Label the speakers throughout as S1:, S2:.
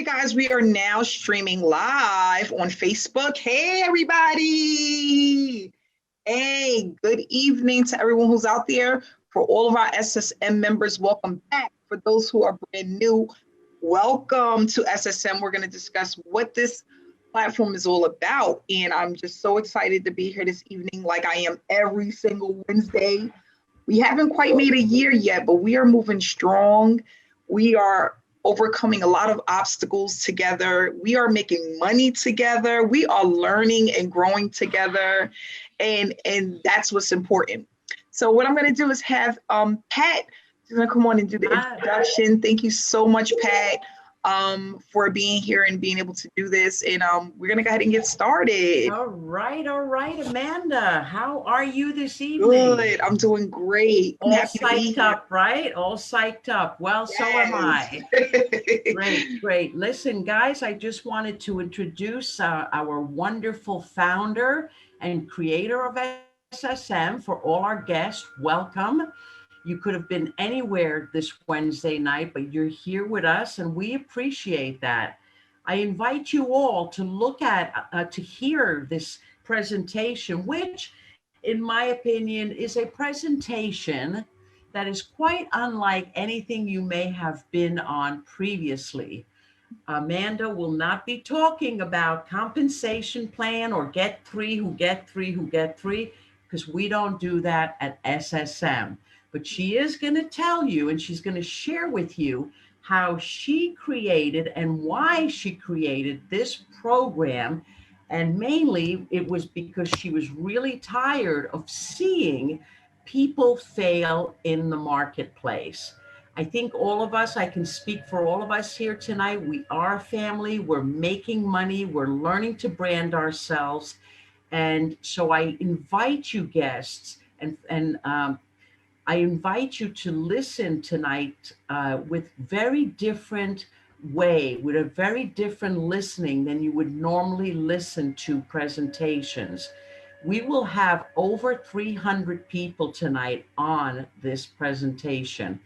S1: Okay, guys, we are now streaming live on Facebook. Hey, everybody. Hey, good evening to everyone who's out there. For all of our SSM members, welcome back. For those who are brand new, welcome to SSM. We're going to discuss what this platform is all about. And I'm just so excited to be here this evening, like I am every single Wednesday. We haven't quite made a year yet, but we are moving strong. We are overcoming a lot of obstacles together. We are making money together. We are learning and growing together. And that's what's important. So what I'm going to do is have Pat, she's going to come on and do the introduction. Thank you so much, Pat, for being here and being able to do this. And we're going to go ahead and get started.
S2: All right, Amanda. How are you this evening?
S1: Good. I'm doing great.
S2: All psyched up, right? All psyched up. Well, yes. So am I. Great. Listen, guys, I just wanted to introduce our wonderful founder and creator of SSM. For all our guests, welcome. You could have been anywhere this Wednesday night, but you're here with us, and we appreciate that. I invite you all to look at, to hear this presentation, which, in my opinion, is a presentation that is quite unlike anything you may have been on previously. Amanda will not be talking about compensation plan or get three, because we don't do that at SSM. But she is going to tell you, and she's going to share with you how she created and why she created this program. And mainly it was because she was really tired of seeing people fail in the marketplace. I think all of us, I can speak for all of us here tonight, we are a family, we're making money, we're learning to brand ourselves. And so I invite you guests and I invite you to listen tonight with very different way, with a very different listening than you would normally listen to presentations. We will have over 300 people tonight on this presentation.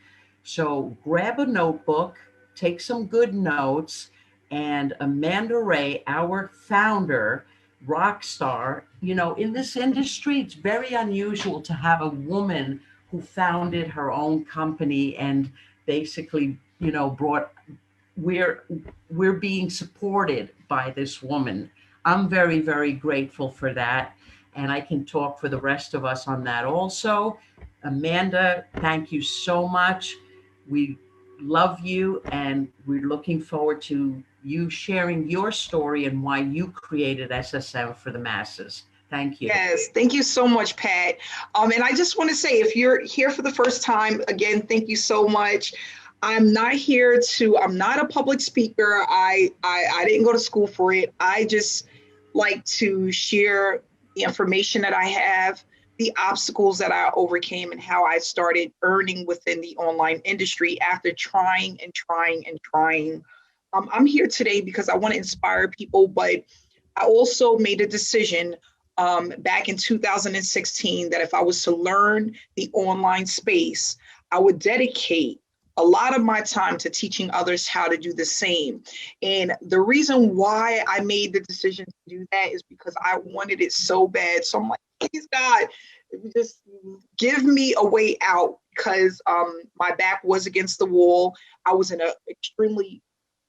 S2: So grab a notebook, take some good notes, and Amanda Wray, our founder, rock star, in this industry, it's very unusual to have a woman who founded her own company and basically, we're being supported by this woman. I'm very, very grateful for that. And I can talk for the rest of us on that also. Amanda, thank you so much. We love you, and we're looking forward to you sharing your story and why you created SSM for the masses. Thank you.
S1: Yes, thank you so much, Pat. And I just want to say, if you're here for the first time, again, thank you so much. I'm not a public speaker. I didn't go to school for it. I just like to share the information that I have, the obstacles that I overcame, and how I started earning within the online industry after trying. I'm here today because I want to inspire people, but I also made a decision back in 2016 that if I was to learn the online space, I would dedicate a lot of my time to teaching others how to do the same. And the reason why I made the decision to do that is because I wanted it so bad. So I'm like, please God, just give me a way out, because my back was against the wall. I was in an extremely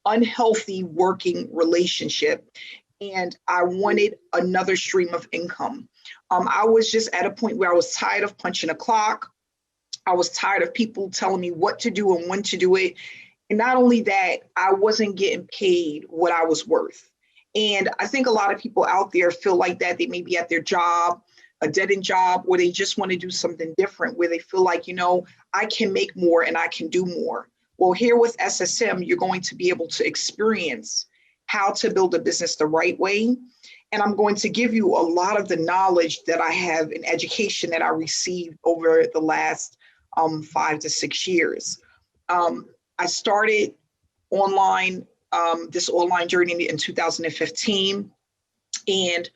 S1: unhealthy working relationship, and I wanted another stream of income. I was just at a point where I was tired of punching a clock. I was tired of people telling me what to do and when to do it. And not only that, I wasn't getting paid what I was worth. And I think a lot of people out there feel like that. They may be at their job, a dead-end job, or they just want to do something different, where they feel like, I can make more and I can do more. Well, here with SSM, you're going to be able to experience how to build a business the right way. And I'm going to give you a lot of the knowledge that I have in education that I received over the last 5 to 6 years. I started this online journey in 2015. And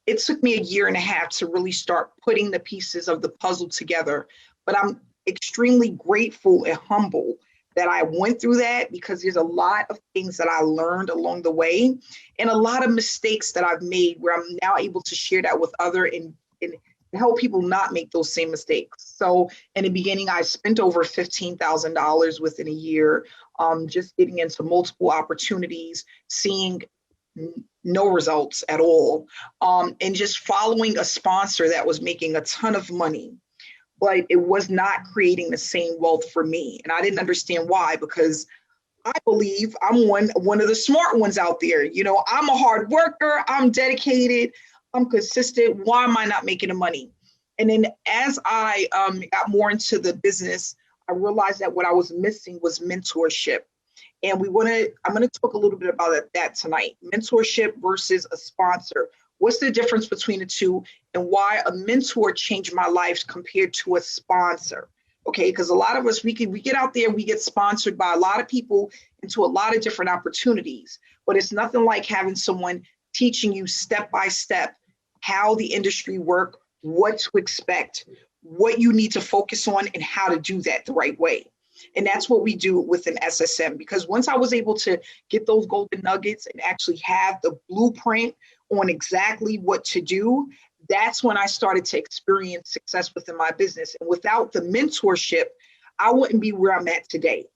S1: it took me a year and a half to really start putting the pieces of the puzzle together. But I'm extremely grateful and humble that I went through that, because there's a lot of things that I learned along the way and a lot of mistakes that I've made where I'm now able to share that with others and help people not make those same mistakes. So in the beginning, I spent over $15,000 within a year, just getting into multiple opportunities, seeing no results at all, and just following a sponsor that was making a ton of money, but it was not creating the same wealth for me. And I didn't understand why, because I believe I'm one of the smart ones out there. You know, I'm a hard worker, I'm dedicated, I'm consistent. Why am I not making the money? And then as I got more into the business, I realized that what I was missing was mentorship. And I'm going to talk a little bit about that tonight. Mentorship versus a sponsor. What's the difference between the two, and why a mentor changed my life compared to a sponsor? Okay, because a lot of us, we get out there, we get sponsored by a lot of people into a lot of different opportunities, but it's nothing like having someone teaching you step by step how the industry works, what to expect, what you need to focus on, and how to do that the right way. And that's what we do within SSM, because once I was able to get those golden nuggets and actually have the blueprint on exactly what to do, that's when I started to experience success within my business. And without the mentorship, I wouldn't be where I'm at today.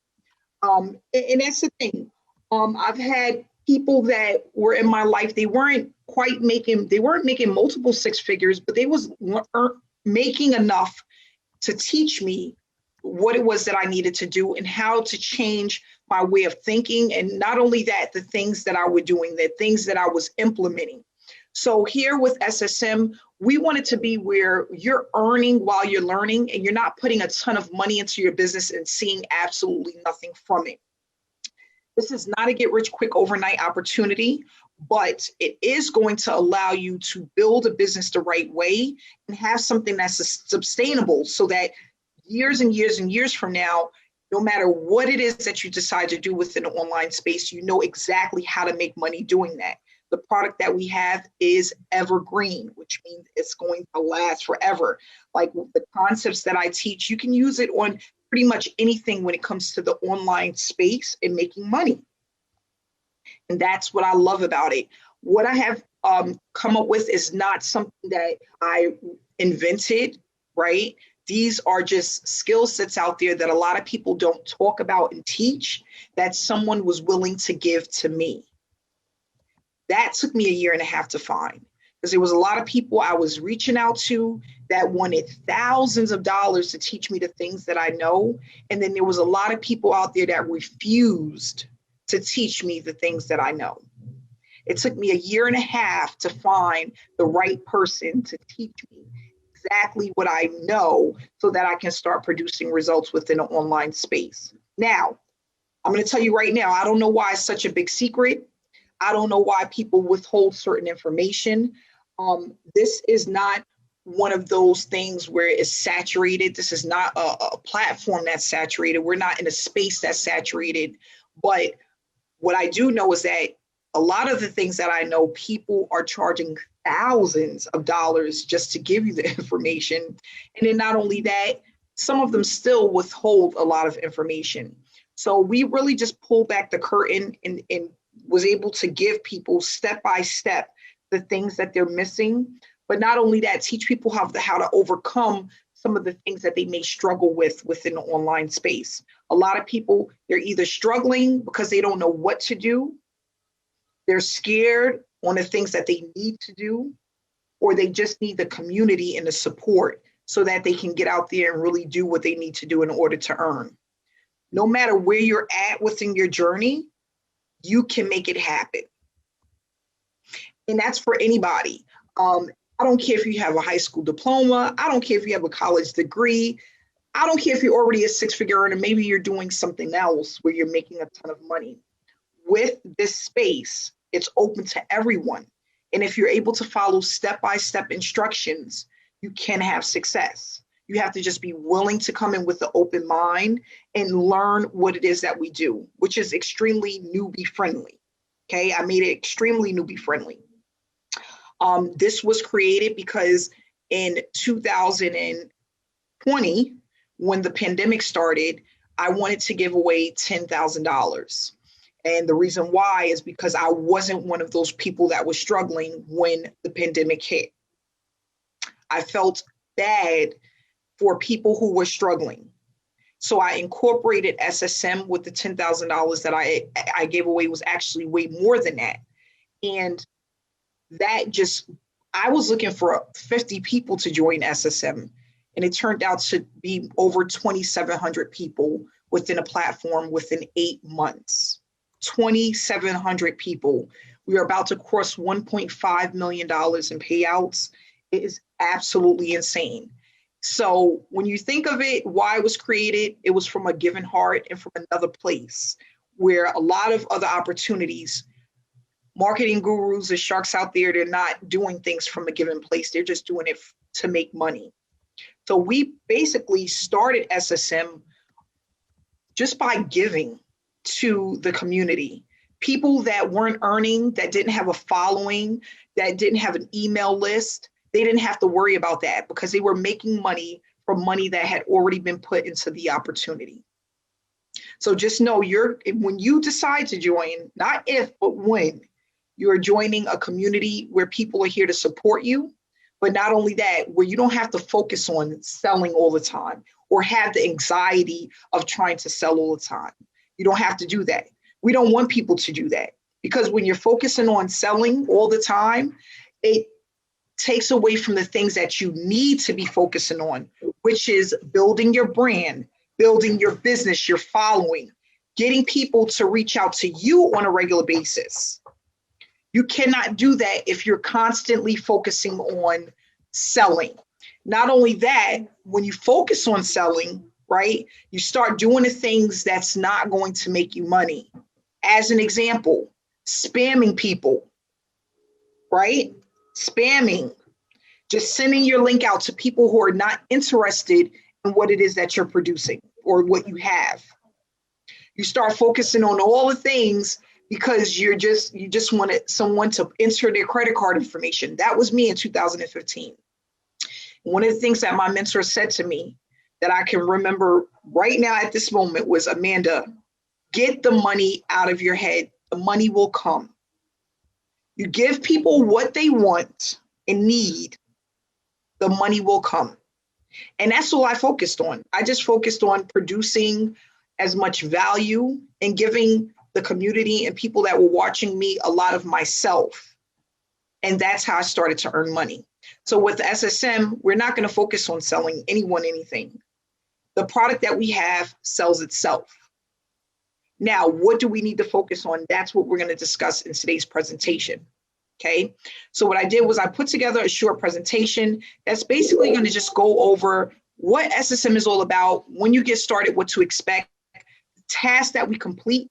S1: And that's the thing. I've had people that were in my life, they weren't making multiple six figures, but they was making enough to teach me what it was that I needed to do and how to change my way of thinking. And not only that, the things that I was doing, the things that I was implementing. So here with SSM, we want it to be where you're earning while you're learning, and you're not putting a ton of money into your business and seeing absolutely nothing from it. This is not a get rich quick overnight opportunity, but it is going to allow you to build a business the right way and have something that's sustainable, so that years and years and years from now, no matter what it is that you decide to do within the online space, you know exactly how to make money doing that. The product that we have is evergreen, which means it's going to last forever. Like the concepts that I teach, you can use it on pretty much anything when it comes to the online space and making money. And that's what I love about it. What I have come up with is not something that I invented, right? These are just skill sets out there that a lot of people don't talk about and teach, that someone was willing to give to me. That took me a year and a half to find, because there was a lot of people I was reaching out to that wanted thousands of dollars to teach me the things that I know. And then there was a lot of people out there that refused to teach me the things that I know. It took me a year and a half to find the right person to teach me exactly what I know, so that I can start producing results within an online space. Now, I'm going to tell you right now, I don't know why it's such a big secret. I don't know why people withhold certain information. This is not one of those things where it's saturated. This is not a platform that's saturated. We're not in a space that's saturated. But what I do know is that a lot of the things that I know, people are charging thousands of dollars just to give you the information. And then not only that, some of them still withhold a lot of information. So we really just pulled back the curtain and was able to give people step by step the things that they're missing. But not only that, teach people how to overcome some of the things that they may struggle with within the online space. A lot of people, they're either struggling because they don't know what to do, they're scared on the things that they need to do, or they just need the community and the support so that they can get out there and really do what they need to do in order to earn. No matter where you're at within your journey, you can make it happen. And that's for anybody. I don't care if you have a high school diploma. I don't care if you have a college degree. I don't care if you're already a six-figure earner. Maybe you're doing something else where you're making a ton of money. With this space, it's open to everyone. And if you're able to follow step-by-step instructions, you can have success. You have to just be willing to come in with an open mind and learn what it is that we do, which is extremely newbie friendly. Okay, I made it extremely newbie friendly. This was created because in 2020, when the pandemic started, I wanted to give away $10,000. And the reason why is because I wasn't one of those people that was struggling when the pandemic hit. I felt bad for people who were struggling. So I incorporated SSM with the $10,000 that I gave away. Was actually way more than that. And that just, I was looking for 50 people to join SSM. And it turned out to be over 2,700 people within a platform within 8 months. 2,700 people. We are about to cross $1.5 million in payouts. It is absolutely insane. So when you think of it, why it was created, it was from a given heart and from another place where a lot of other opportunities, marketing gurus, the sharks out there, they're not doing things from a given place. They're just doing it to make money. So we basically started SSM just by giving to the community. People that weren't earning, that didn't have a following, that didn't have an email list, they didn't have to worry about that because they were making money from money that had already been put into the opportunity. So just know when you decide to join, not if, but when, you're joining a community where people are here to support you. But not only that, where you don't have to focus on selling all the time or have the anxiety of trying to sell all the time. You don't have to do that. We don't want people to do that because when you're focusing on selling all the time, it takes away from the things that you need to be focusing on, which is building your brand, building your business, your following, getting people to reach out to you on a regular basis. You cannot do that if you're constantly focusing on selling. Not only that, when you focus on selling, right, you start doing the things that's not going to make you money. As an example, spamming people, right? Spamming, just sending your link out to people who are not interested in what it is that you're producing or what you have. You start focusing on all the things because you just wanted someone to enter their credit card information. That was me in 2015. One of the things that my mentor said to me that I can remember right now at this moment was, Amanda, get the money out of your head. The money will come. You give people what they want and need, the money will come. And that's all I focused on. I just focused on producing as much value and giving the community and people that were watching me a lot of myself. And that's how I started to earn money. So with SSM, we're not going to focus on selling anyone anything. The product that we have sells itself. Now, what do we need to focus on? That's what we're going to discuss in today's presentation. Okay. So what I did was I put together a short presentation that's basically going to just go over what SSM is all about, when you get started, what to expect, tasks that we complete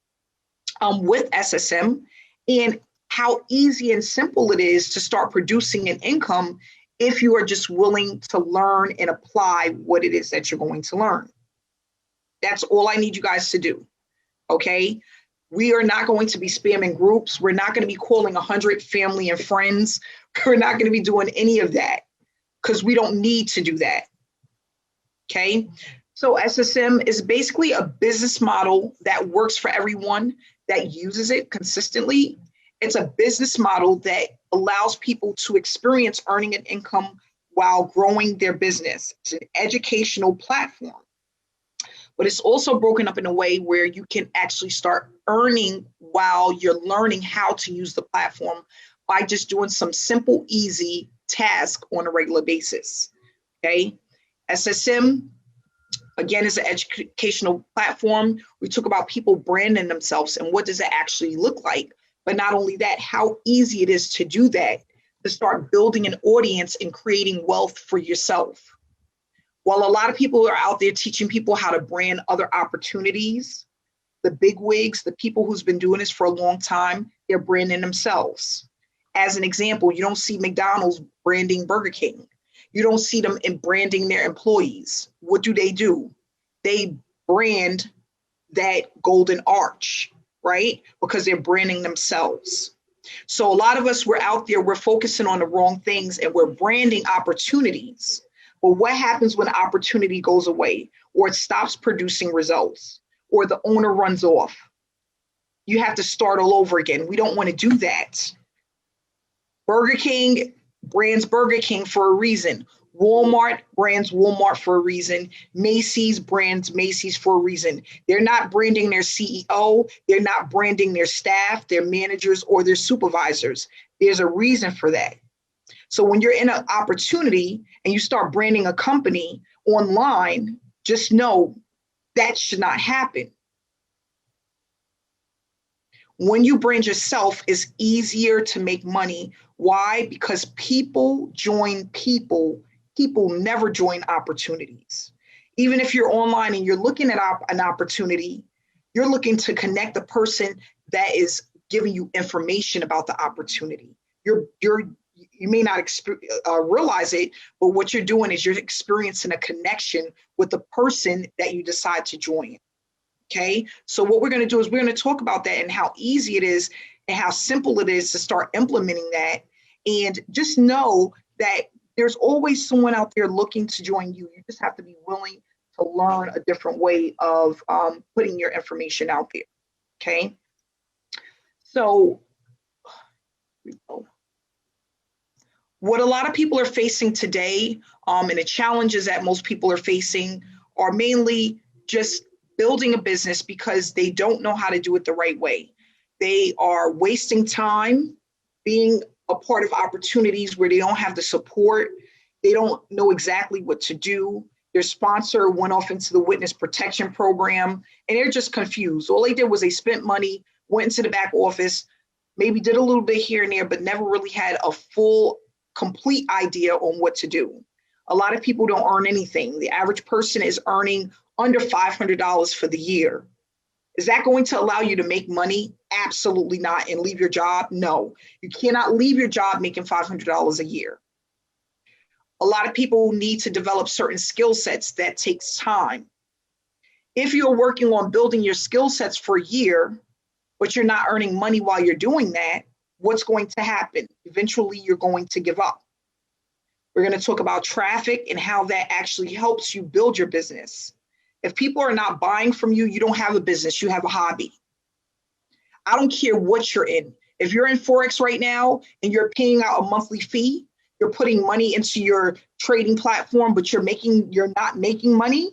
S1: with SSM, and how easy and simple it is to start producing an income if you are just willing to learn and apply what it is that you're going to learn. That's all I need you guys to do. Okay. We are not going to be spamming groups. We're not going to be calling 100 family and friends. We're not going to be doing any of that because we don't need to do that. Okay. So SSM is basically a business model that works for everyone that uses it consistently. It's a business model that allows people to experience earning an income while growing their business. It's an educational platform. But it's also broken up in a way where you can actually start earning while you're learning how to use the platform by just doing some simple, easy tasks on a regular basis. Okay. SSM, again, is an educational platform. We talk about people branding themselves and what does it actually look like. But not only that, how easy it is to do that, to start building an audience and creating wealth for yourself. While a lot of people are out there teaching people how to brand other opportunities, the big wigs, the people who's been doing this for a long time, they're branding themselves. As an example, you don't see McDonald's branding Burger King. You don't see them in branding their employees. What do? They brand that golden arch, right? Because they're branding themselves. So a lot of us, we're out there, we're focusing on the wrong things and we're branding opportunities. But what happens when opportunity goes away, or it stops producing results, or the owner runs off? You have to start all over again. We don't want to do that. Burger King brands Burger King for a reason. Walmart brands Walmart for a reason. Macy's brands Macy's for a reason. They're not branding their CEO. They're not branding their staff, their managers, or their supervisors. There's a reason for that. So when you're in an opportunity and you start branding a company online, just know that should not happen. When you brand yourself, it's easier to make money. Why? Because people join people. People never join opportunities. Even if you're online and you're looking at an opportunity, you're looking to connect the person that is giving you information about the opportunity. You may not realize it, but what you're doing is you're experiencing a connection with the person that you decide to join. Okay, so what we're going to do is we're going to talk about that and how easy it is and how simple it is to start implementing that. And just know that there's always someone out there looking to join you. You just have to be willing to learn a different way of putting your information out there. Okay, so what a lot of people are facing today, and the challenges that most people are facing are mainly just building a business because they don't know how to do it the right way. They are wasting time being a part of opportunities where they don't have the support. They don't know exactly what to do. Their sponsor went off into the witness protection program and they're just confused. All they did was they spent money, went into the back office, maybe did a little bit here and there, but never really had a full, complete idea on what to do. A lot of people don't earn anything. The average person is earning under $500 for the year. Is that going to allow you to make money? Absolutely not. And leave your job? No. You cannot leave your job making $500 a year. A lot of people need to develop certain skill sets that takes time. If you're working on building your skill sets for a year, but you're not earning money while you're doing that, what's going to happen? Eventually, you're going to give up. We're going to talk about traffic and how that actually helps you build your business. If people are not buying from you, you don't have a business, you have a hobby. I don't care what you're in. If you're in Forex right now and you're paying out a monthly fee, you're putting money into your trading platform, but you're not making money,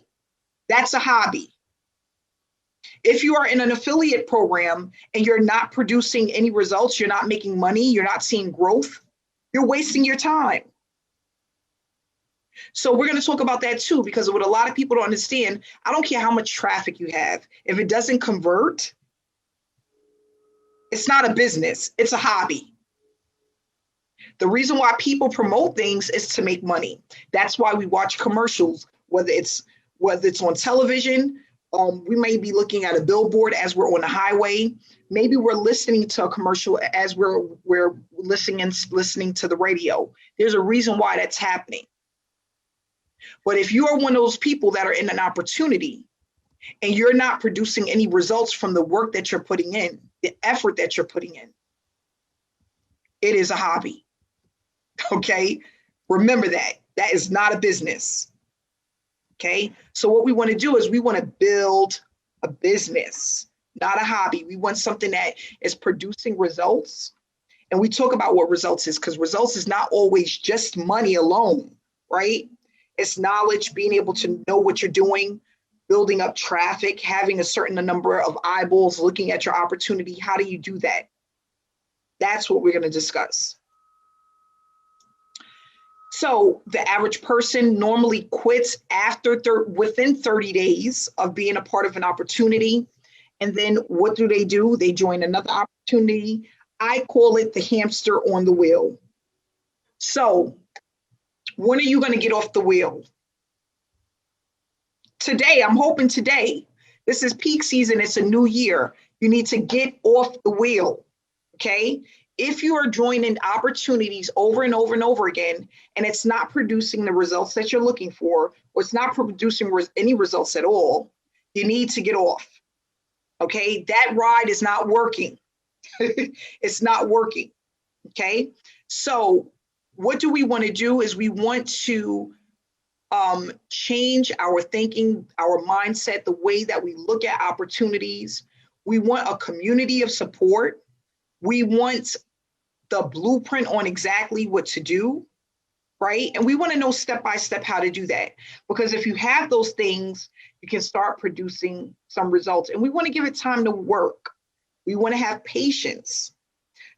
S1: that's a hobby. If you are in an affiliate program and you're not producing any results, you're not making money, you're not seeing growth, you're wasting your time. So we're going to talk about that too, because what a lot of people don't understand, I don't care how much traffic you have. If it doesn't convert, it's not a business, it's a hobby. The reason why people promote things is to make money. That's why we watch commercials, whether it's on television. We may be looking at a billboard as we're on the highway. Maybe we're listening to a commercial as we're listening to the radio. There's a reason why that's happening. But if you are one of those people that are in an opportunity and you're not producing any results from the work that you're putting in, the effort that you're putting in, it is a hobby. Okay? Remember that. That is not a business. Okay? So what we want to do is we want to build a business, not a hobby. We want something that is producing results. And we talk about what results is, because results is not always just money alone, right? It's knowledge, being able to know what you're doing, building up traffic, having a certain number of eyeballs looking at your opportunity. How do you do that? That's what we're going to discuss. So the average person normally quits within 30 days of being a part of an opportunity. And then what do? They join another opportunity. I call it the hamster on the wheel. So when are you going to get off the wheel? Today, I'm hoping today. This is peak season. It's a new year. You need to get off the wheel, okay? If you are joining opportunities over and over and over again, and it's not producing the results that you're looking for, or it's not producing any results at all, you need to get off, okay? That ride is not working. It's not working, okay? So what do we want to do is we want to change our thinking, our mindset, the way that we look at opportunities. We want a community of support. We want the blueprint on exactly what to do, right? And we want to know step by step how to do that. Because if you have those things, you can start producing some results. And we want to give it time to work. We want to have patience.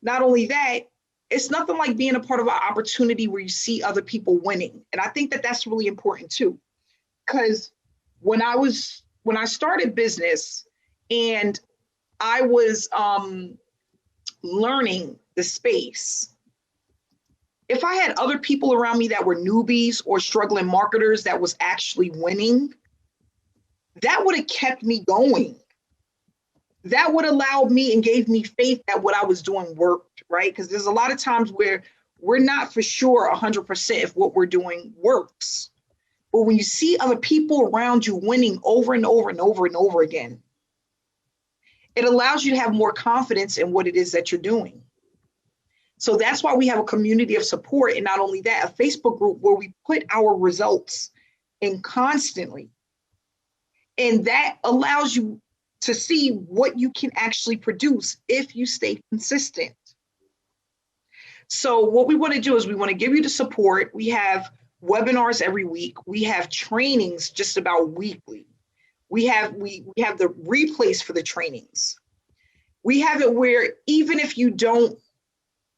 S1: Not only that, it's nothing like being a part of an opportunity where you see other people winning. And I think that that's really important too. Because when I started business and I was learning the space, if I had other people around me that were newbies or struggling marketers that was actually winning, that would have kept me going. That would allow me and gave me faith that what I was doing worked, right? Because there's a lot of times where we're not for sure 100% if what we're doing works. But when you see other people around you winning over and over and over and over again, it allows you to have more confidence in what it is that you're doing. So that's why we have a community of support. And not only that, a Facebook group where we put our results in constantly. And that allows you to see what you can actually produce if you stay consistent. So what we want to do is we want to give you the support. We have webinars every week. We have trainings just about weekly. We have the replays for the trainings. We have it where even if you don't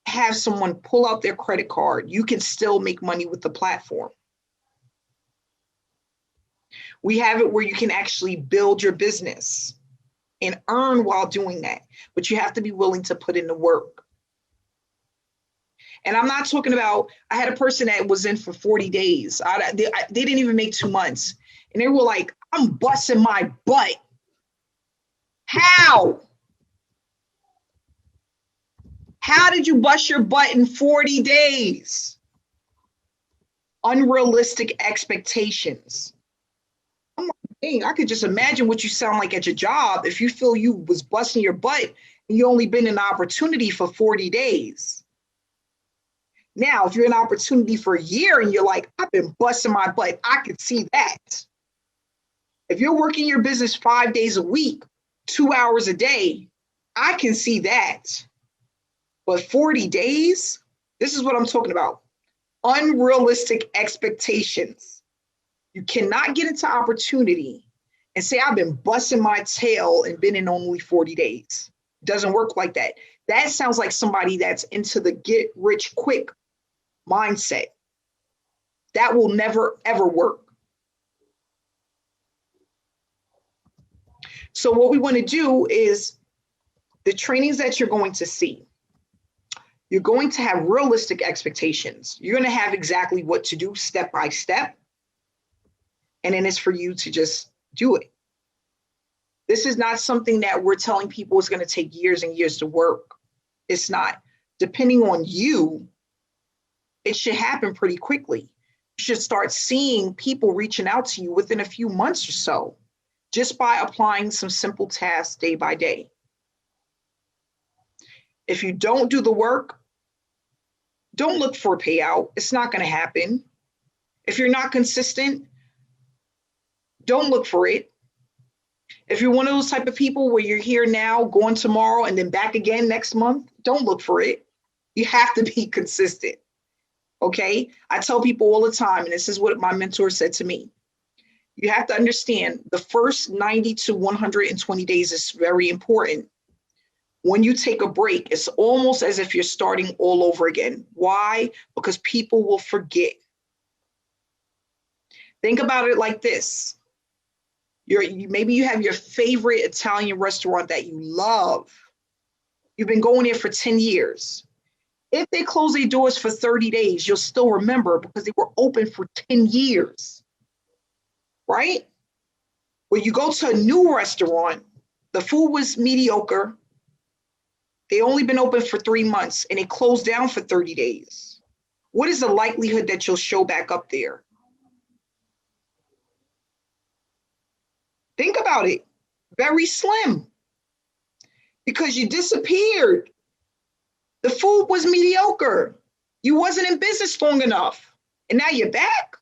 S1: have someone pull out their credit card, you can still make money with the platform. We have it where you can actually build your business and earn while doing that, but you have to be willing to put in the work. And I'm not talking about, I had a person that was in for 40 days. They didn't even make 2 months. And they were like, I'm busting my butt. How? How did you bust your butt in 40 days? Unrealistic expectations. I'm like, dang, I could just imagine what you sound like at your job if you feel you was busting your butt and you only been in an opportunity for 40 days. Now, if you're in an opportunity for a year and you're like, I've been busting my butt, I could see that. If you're working your business 5 days a week, 2 hours a day, I can see that. But 40 days, this is what I'm talking about. Unrealistic expectations. You cannot get into opportunity and say, I've been busting my tail and been in only 40 days. It doesn't work like that. That sounds like somebody that's into the get rich quick mindset. That will never, ever work. So what we want to do is the trainings that you're going to see, you're going to have realistic expectations. You're going to have exactly what to do step by step. And then it's for you to just do it. This is not something that we're telling people is going to take years and years to work. It's not. Depending on you, it should happen pretty quickly. You should start seeing people reaching out to you within a few months or so, just by applying some simple tasks day by day. If you don't do the work, don't look for a payout. It's not going to happen. If you're not consistent, don't look for it. If you're one of those type of people where you're here now, going tomorrow, and then back again next month, don't look for it. You have to be consistent. Okay? I tell people all the time, and this is what my mentor said to me. You have to understand the first 90 to 120 days is very important. When you take a break, it's almost as if you're starting all over again. Why? Because people will forget. Think about it like this. Maybe you have your favorite Italian restaurant that you love. You've been going there for 10 years. If they close their doors for 30 days, you'll still remember because they were open for 10 years. Right? When you go to a new restaurant, the food was mediocre. They only been open for 3 months and it closed down for 30 days. What is the likelihood that you'll show back up there? Think about it. Very slim. Because you disappeared. The food was mediocre. You wasn't in business long enough. And now you're back.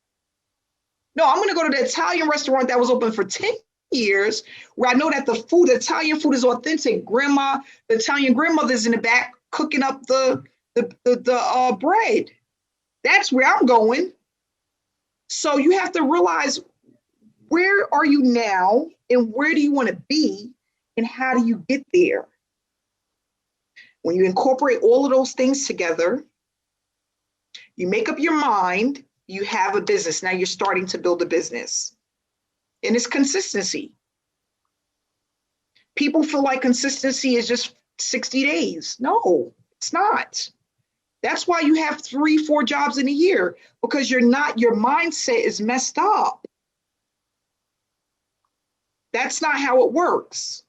S1: No, I'm going to go to the Italian restaurant that was open for 10 years, where I know that the Italian food is authentic. The Italian grandmother's in the back cooking up the bread. That's where I'm going. So you have to realize, where are you now and where do you want to be and how do you get there? When you incorporate all of those things together, you make up your mind, you have a business. Now you're starting to build a business. And it's consistency. People feel like consistency is just 60 days. No, it's not. That's why you have 3-4 jobs in a year, because your mindset is messed up. That's not how it works.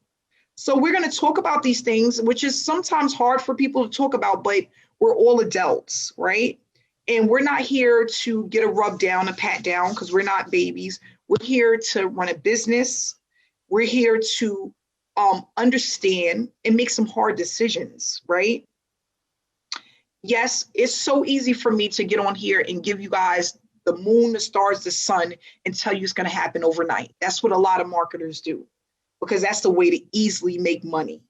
S1: So we're going to talk about these things, which is sometimes hard for people to talk about, but we're all adults, right? And we're not here to get a rub down, a pat down, because we're not babies. We're here to run a business. We're here to understand and make some hard decisions, right? Yes, it's so easy for me to get on here and give you guys the moon, the stars, the sun, and tell you it's going to happen overnight. That's what a lot of marketers do, because that's the way to easily make money.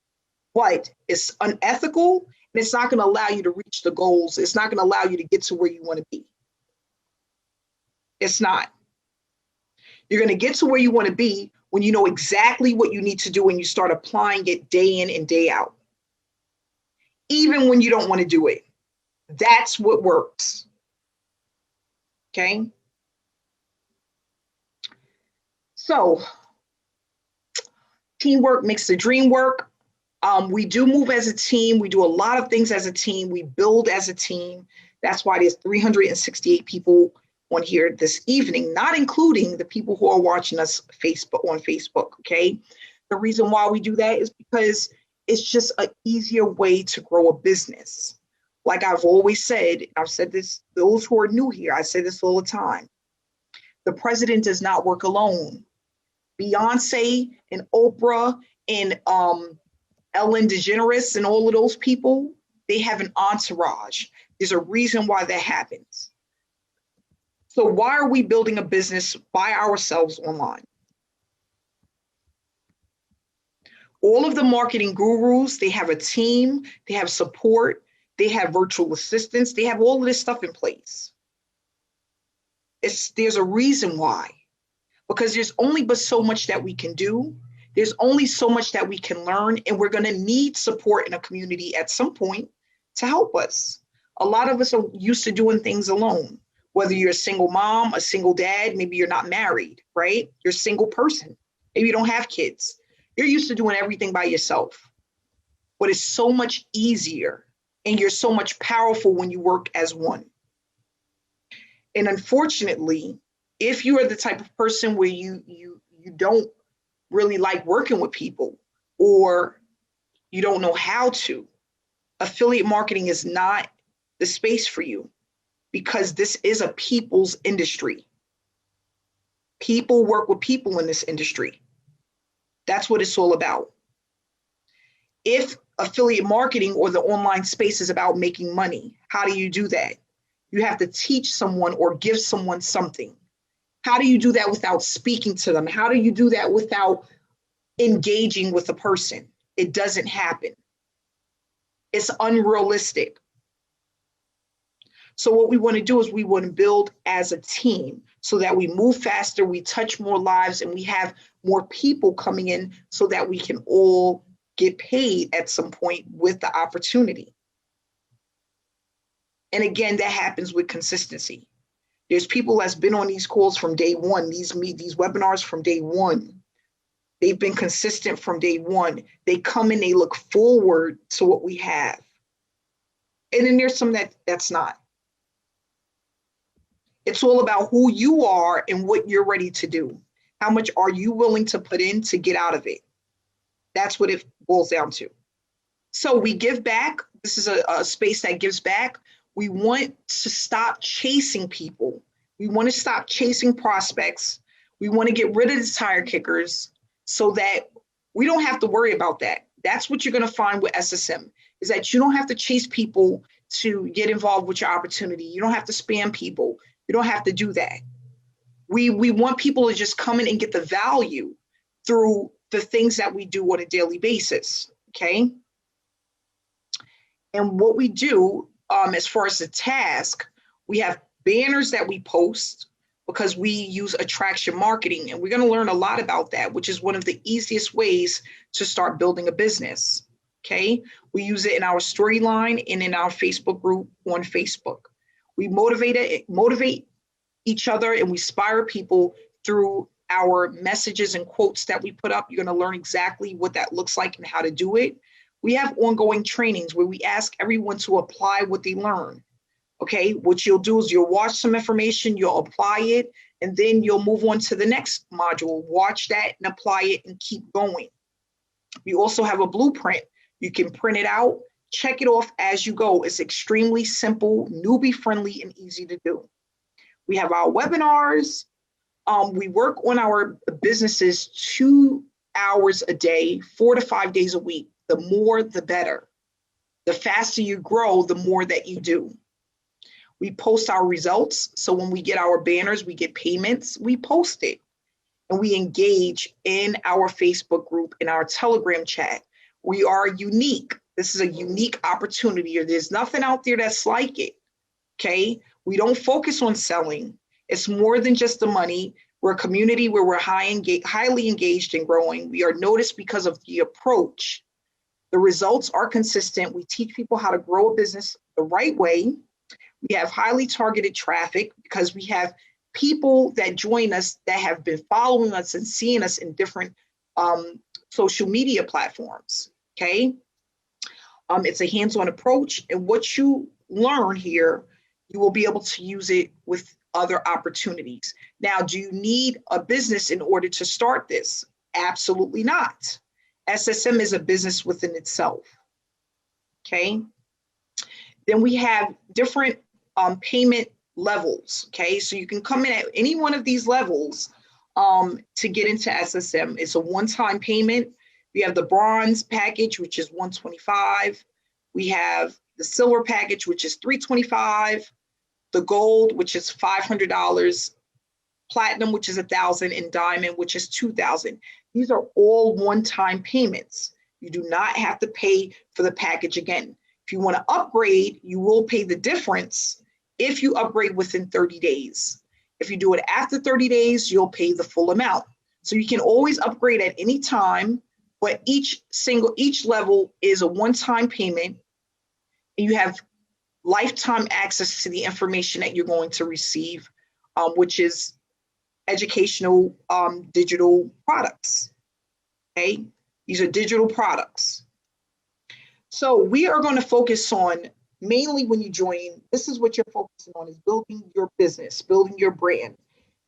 S1: But it's unethical, and it's not going to allow you to reach the goals. It's not going to allow you to get to where you want to be. It's not. You're going to get to where you want to be when you know exactly what you need to do and you start applying it day in and day out. Even when you don't want to do it. That's what works. Okay? So, teamwork makes the dream work. We do move as a team. We do a lot of things as a team. We build as a team. That's why there's 368 people on here this evening, not including the people who are watching us on Facebook, okay? The reason why we do that is because it's just an easier way to grow a business. Like I've always said, I've said this, those who are new here, I say this all the time. The president does not work alone. Beyonce and Oprah and Ellen DeGeneres and all of those people, they have an entourage. There's a reason why that happens. So why are we building a business by ourselves online? All of the marketing gurus, they have a team, they have support, they have virtual assistants, they have all of this stuff in place. There's a reason why, because there's only but so much that we can do. There's only so much that we can learn, and we're going to need support in a community at some point to help us. A lot of us are used to doing things alone. Whether you're a single mom, a single dad, maybe you're not married, right? You're a single person. Maybe you don't have kids. You're used to doing everything by yourself. But it's so much easier, and you're so much powerful when you work as one. And unfortunately, if you are the type of person where you don't really like working with people, or you don't know how to, affiliate marketing is not the space for you. Because this is a people's industry. People work with people in this industry. That's what it's all about. If affiliate marketing or the online space is about making money, how do you do that? You have to teach someone or give someone something. How do you do that without speaking to them? How do you do that without engaging with a person? It doesn't happen. It's unrealistic. So what we want to do is we want to build as a team so that we move faster, we touch more lives, and we have more people coming in so that we can all get paid at some point with the opportunity. And again, that happens with consistency. There's people that's been on these calls from day one, these webinars from day one. They've been consistent from day one. They come in, they look forward to what we have. And then there's some that's not. It's all about who you are and what you're ready to do. How much are you willing to put in to get out of it? That's what it boils down to. So we give back. This is a space that gives back. We want to stop chasing people. We want to stop chasing prospects. We want to get rid of the tire kickers so that we don't have to worry about that. That's what you're going to find with SSM, is that you don't have to chase people to get involved with your opportunity. You don't have to spam people. You don't have to do that. We want people to just come in and get the value through the things that we do on a daily basis, okay? And what we do, as far as the task, we have banners that we post because we use attraction marketing, and we're going to learn a lot about that, which is one of the easiest ways to start building a business, okay? We use it in our storyline and in our Facebook group on Facebook. We motivate each other, and we inspire people through our messages and quotes that we put up. You're going to learn exactly what that looks like and how to do it. We have ongoing trainings where we ask everyone to apply what they learn. Okay, what you'll do is you'll watch some information, you'll apply it, and then you'll move on to the next module. Watch that and apply it and keep going. We also have a blueprint. You can print it out, check it off as you go. It's extremely simple, newbie friendly, and easy to do. We have our webinars. We work on our businesses 2 hours a day, 4 to 5 days a week. The more, the better. The faster you grow, the more that you do. We post our results. So when we get our banners, we get payments, we post it. And we engage in our Facebook group, in our Telegram chat. We are unique. This is a unique opportunity. There's nothing out there that's like it, okay? We don't focus on selling. It's more than just the money. We're a community where we're highly engaged and growing. We are noticed because of the approach. The results are consistent. We teach people how to grow a business the right way. We have highly targeted traffic because we have people that join us that have been following us and seeing us in different social media platforms, okay? It's a hands-on approach, and what you learn here, you will be able to use it with other opportunities. Now, do you need a business in order to start this? Absolutely not. SSM is a business within itself, okay? Then we have different payment levels, okay? So you can come in at any one of these levels to get into SSM. It's a one-time payment. We have the bronze package, which is $125. We have the silver package, which is $325. The gold, which is $500. Platinum, which is $1,000, and diamond, which is $2,000. These are all one-time payments. You do not have to pay for the package again. If you want to upgrade, you will pay the difference if you upgrade within 30 days. If you do it after 30 days, you'll pay the full amount. So you can always upgrade at any time, but each level is a one-time payment, and you have lifetime access to the information that you're going to receive, which is educational digital products, okay? These are digital products. So we are going to focus on, mainly when you join, this is what you're focusing on, is building your business, building your brand.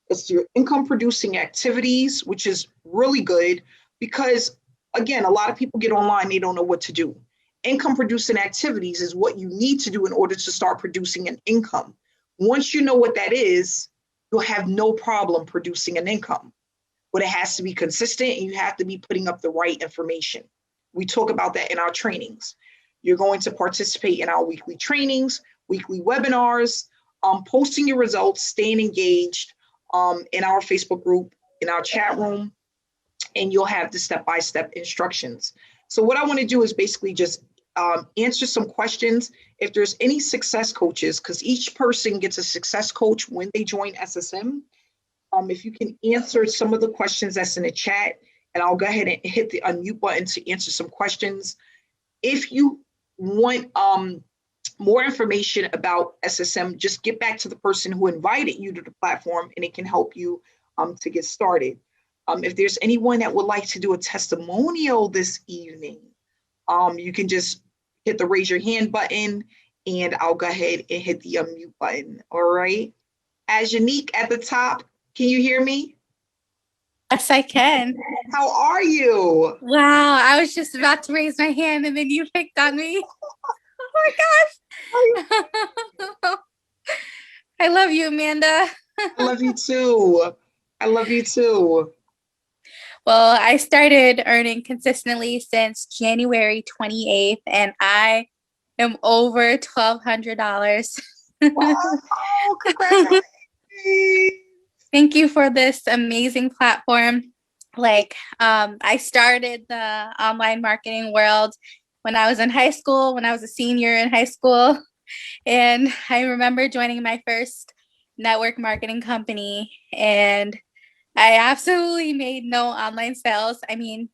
S1: It's your income producing activities, which is really good because, again, a lot of people get online, they don't know what to do. Income producing activities is what you need to do in order to start producing an income. Once you know what that is, you'll have no problem producing an income. But it has to be consistent, and you have to be putting up the right information. We talk about that in our trainings. You're going to participate in our weekly trainings, weekly webinars, posting your results, staying engaged in our Facebook group, in our chat room, and you'll have the step-by-step instructions. So what I want to do is basically just answer some questions. If there's any success coaches, because each person gets a success coach when they join SSM, if you can answer some of the questions that's in the chat, and I'll go ahead and hit the unmute button to answer some questions. If you want more information about SSM, just get back to the person who invited you to the platform, and it can help you to get started. If there's anyone that would like to do a testimonial this evening, you can just hit the raise your hand button, and I'll go ahead and hit the unmute button. All right. As Unique at the top, can you hear me?
S3: Yes, I can.
S1: How are you?
S3: Wow, I was just about to raise my hand and then you picked on me. Oh my gosh. I love you, Amanda.
S1: I love you too. I love you too.
S3: Well, I started earning consistently since January 28th, and I am over $1,200.
S1: Wow, congratulations.
S3: Thank you for this amazing platform. I started the online marketing world when I was in high school, when I was a senior in high school. And I remember joining my first network marketing company, and I absolutely made no online sales. I mean,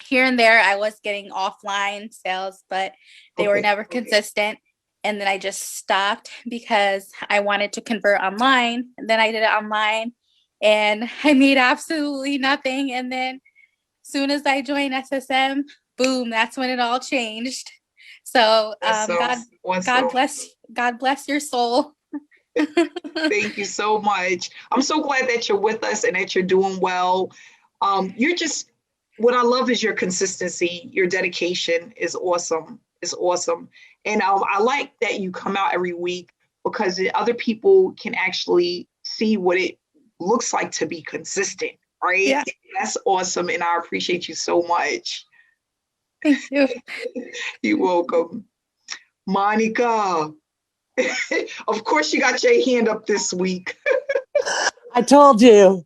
S3: here and there, I was getting offline sales, but they were never consistent. And then I just stopped because I wanted to convert online. And then I did it online and I made absolutely nothing. And then as soon as I joined SSM, boom, that's when it all changed. So God bless your soul.
S1: Thank you so much. I'm so glad that you're with us and that you're doing well. What I love is your consistency, your dedication is awesome. It's awesome. And I like that you come out every week because other people can actually see what it looks like to be consistent, right?
S3: Yeah.
S1: That's awesome. And I appreciate you so much.
S3: Thank you.
S1: You're welcome. Monica, of course you got your hand up this week.
S4: I told you.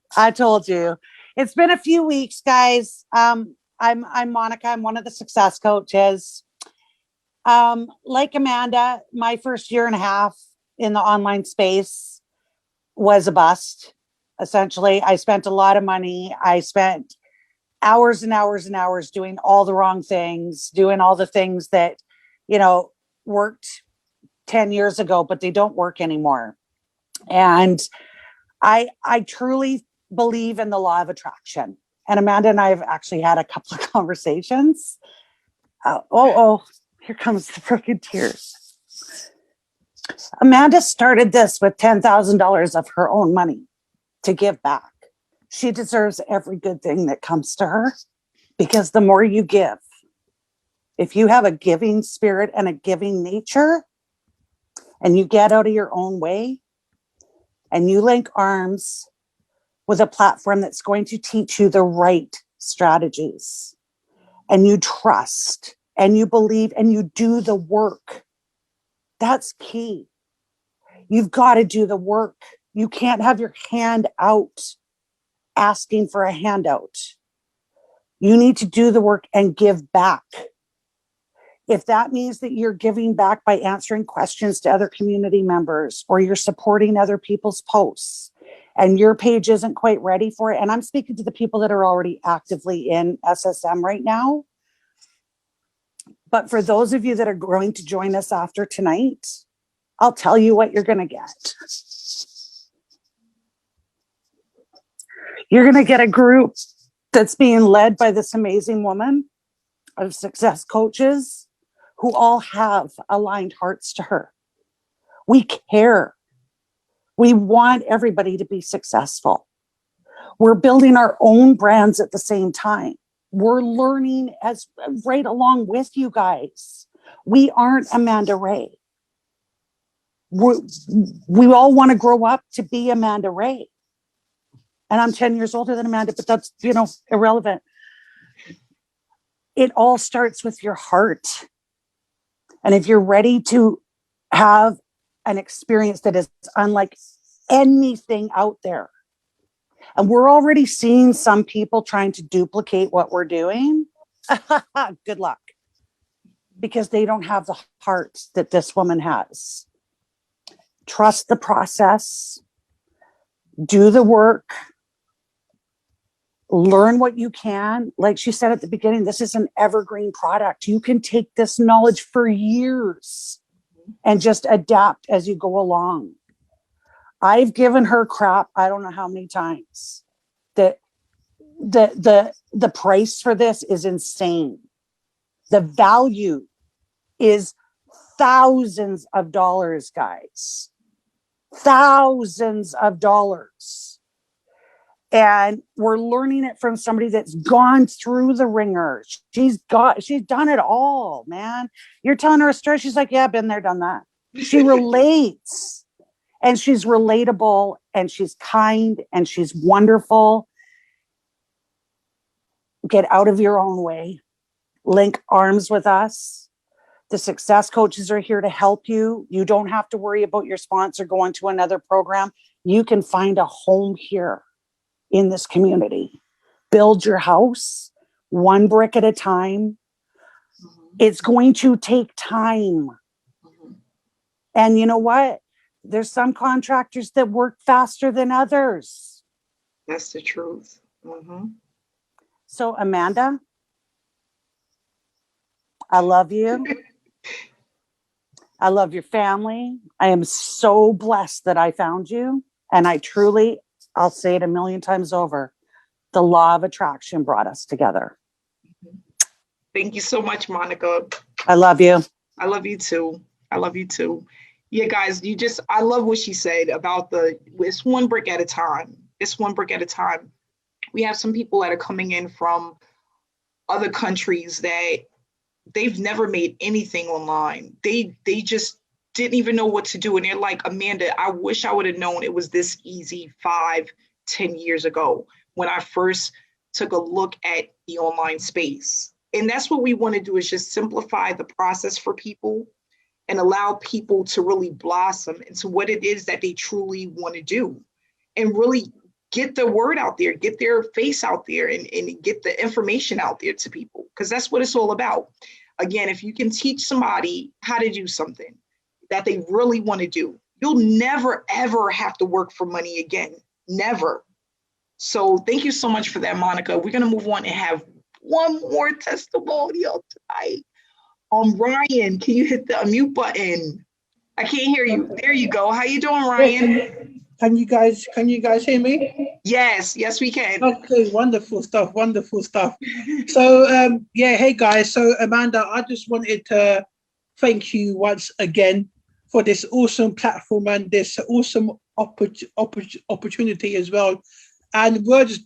S4: It's been a few weeks, guys. I'm Monica. I'm one of the success coaches. Like Amanda, my first year and a half in the online space was a bust. Essentially, I spent a lot of money. I spent hours and hours and hours doing all the wrong things, doing all the things that, worked 10 years ago, but they don't work anymore. And I truly believe in the law of attraction. And Amanda and I have actually had a couple of conversations. Here comes the freaking tears. Amanda started this with $10,000 of her own money to give back. She deserves every good thing that comes to her, because the more you give, if you have a giving spirit and a giving nature, and you get out of your own way, and you link arms with a platform that's going to teach you the right strategies, and you trust, and you believe, and you do the work, that's key. You've got to do the work. You can't have your hand out asking for a handout. You need to do the work and give back. If that means that you're giving back by answering questions to other community members, or you're supporting other people's posts and your page isn't quite ready for it, and I'm speaking to the people that are already actively in SSM right now, but for those of you that are going to join us after tonight, I'll tell you what you're going to get. You're going to get a group that's being led by this amazing woman of success coaches who all have aligned hearts to her. We care. We want everybody to be successful. We're building our own brands at the same time. We're learning as right along with you guys. We aren't Amanda Wray. We all want to grow up to be Amanda Wray. And I'm 10 years older than Amanda, but that's, irrelevant. It all starts with your heart. And if you're ready to have an experience that is unlike anything out there, and we're already seeing some people trying to duplicate what we're doing, good luck. Because they don't have the heart that this woman has. Trust the process. Do the work. Learn what you can. Like she said at the beginning, this is an evergreen product. You can take this knowledge for years and just adapt as you go along. I've given her crap, I don't know how many times. The price for this is insane. The value is thousands of dollars, guys. Thousands of dollars. And we're learning it from somebody that's gone through the ringer. She's done it all, man. You're telling her a story. She's like, yeah, been there, done that. She relates, and she's relatable, and she's kind, and she's wonderful. Get out of your own way. Link arms with us. The success coaches are here to help you. You don't have to worry about your sponsor going to another program. you can find a home here in this community. Build your house one brick at a time. It's going to take time. And you know what? There's some contractors that work faster than others.
S1: That's the truth.
S4: So, Amanda, I love you. I love your family. I am so blessed that I found you. And I truly, I'll say it a million times over, the law of attraction brought us together.
S1: Thank you so much, Monica.
S4: I love you.
S1: I love you too. I love you too. Yeah, guys, I love what she said about it's one brick at a time. It's one brick at a time. We have some people that are coming in from other countries that they've never made anything online. They just didn't even know what to do. And they're like, Amanda, I wish I would have known it was this easy 5-10 years ago when I first took a look at the online space. And that's what we want to do, is just simplify the process for people and allow people to really blossom into what it is that they truly want to do, and really get the word out there, get their face out there, and get the information out there to people, because that's what it's all about. Again, if you can teach somebody how to do something that they really want to do, you'll never, ever have to work for money again. Never. So thank you so much for that, Monica. We're going to move on and have one more testimonial tonight. Ryan, can you hit the unmute button? I can't hear you. There you go. How you doing, Ryan?
S5: Can you guys hear me?
S1: Yes, we can.
S5: Okay, wonderful stuff. So hey guys. So Amanda, I just wanted to thank you once again for this awesome platform and this awesome opportunity as well. And words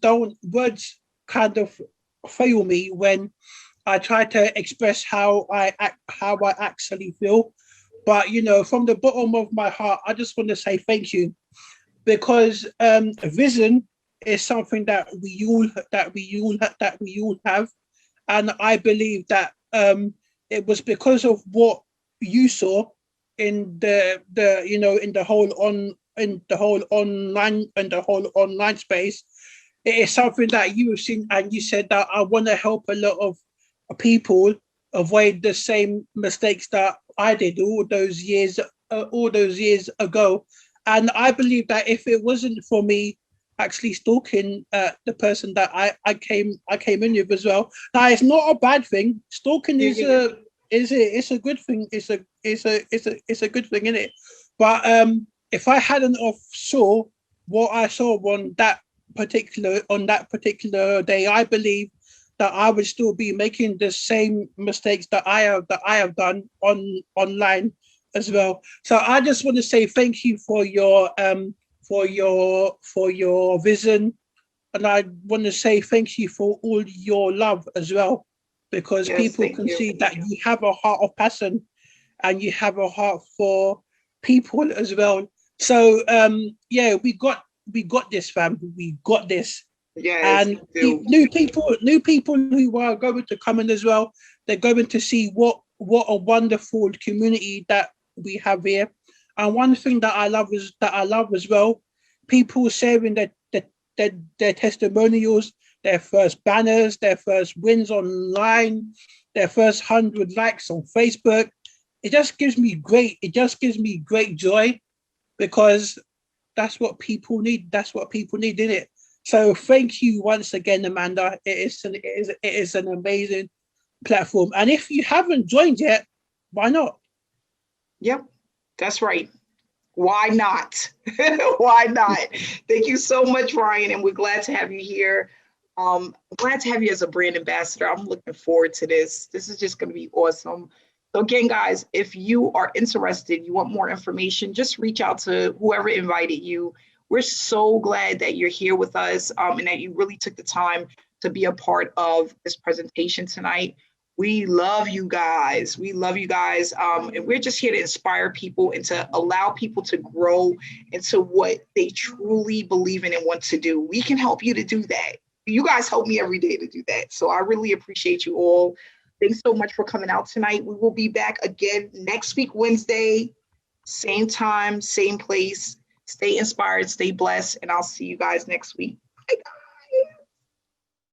S5: kind of fail me when I try to express how I actually feel. But from the bottom of my heart, I just want to say thank you, because vision is something that we all have, and I believe that it was because of what you saw in the whole online space. It is something that you have seen, and you said that I want to help a lot of people avoid the same mistakes that I did all those years ago. And I believe that if it wasn't for me actually stalking the person that I came in with as well, now it's not a bad thing. Stalking is a good thing. It's a good thing, isn't it? But if I hadn't of saw what I saw on that particular day, I believe that I would still be making the same mistakes that I have done online as well. So I just want to say thank you for your vision, and I want to say thank you for all your love as well, because people can see that you have a heart of passion and you have a heart for people as well. So we got this, fam. We got this.
S1: Yes,
S5: and new people who are going to come in as well, they're going to see what a wonderful community that we have here. And one thing that I love as well, people sharing their testimonials, their first banners, their first wins online, their first 100 likes on Facebook. It just gives me great joy, because that's what people need. That's what people need, isn't it? So thank you once again, Amanda. It is an amazing platform. And if you haven't joined yet, why not?
S1: Yep, that's right. Why not? Why not? Thank you so much, Ryan, and we're glad to have you here. I'm glad to have you as a brand ambassador. I'm looking forward to this. This is just going to be awesome. So again, guys, if you are interested, you want more information, just reach out to whoever invited you. We're so glad that you're here with us and that you really took the time to be a part of this presentation tonight. We love you guys. We love you guys. And we're just here to inspire people and to allow people to grow into what they truly believe in and want to do. We can help you to do that. You guys help me every day to do that. So I really appreciate you all. Thanks so much for coming out tonight. We will be back again next week, Wednesday, same time, same place. Stay inspired, stay blessed, and I'll see you guys next week.